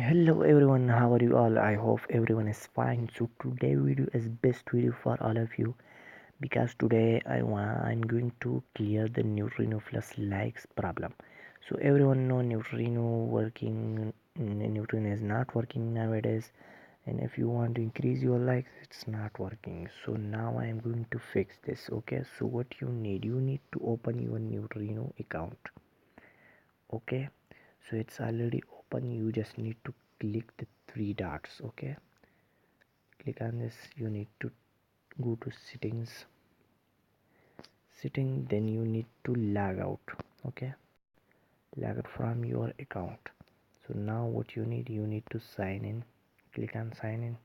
Hello everyone, how are you all? I hope everyone is fine. So today video is best video for all of you because today I'm going to clear the neutrino plus likes problem. So everyone know neutrino is not working nowadays, and if you want to increase your likes it's not working. So now I am going to fix this. Okay, so what you need to open your neutrino account. Okay, so it's already open, you just need to click the three dots. Okay, click on this. You need to go to setting, then you need to log out. Okay, log out from your account. So now what you need to sign in. Click on sign in.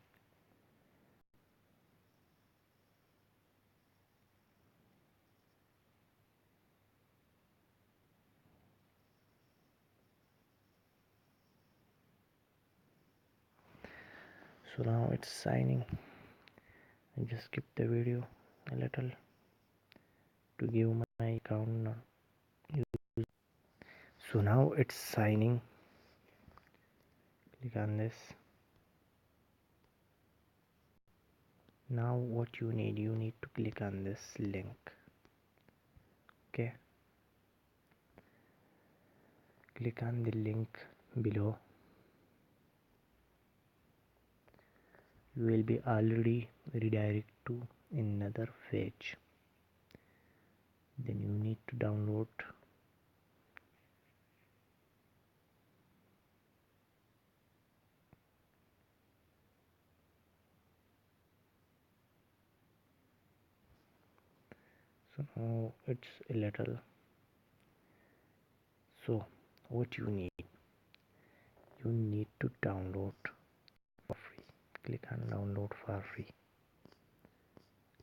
So now it's signing. I just skip the video a little to give my account. So now it's signing. Click on this. Now what you need to click on this link. Okay, click on the link below. You will be already redirect to another page. Then you need to download. So now it's a little. So what you need to download for free. Click on download for free.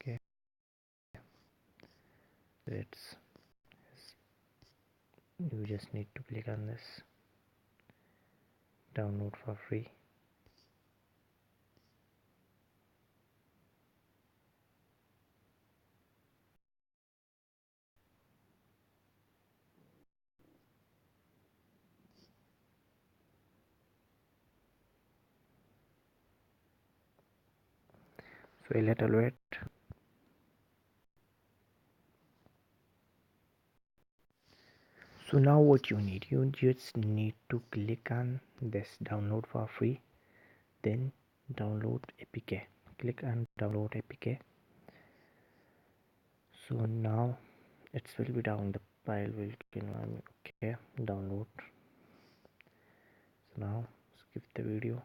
Okay, it's you just need to click on this download for free. So a little wait. So now what you just need to click on this download for free, then download APK. Click on download APK. So now it will be down, the file will okay, download. So now skip the video.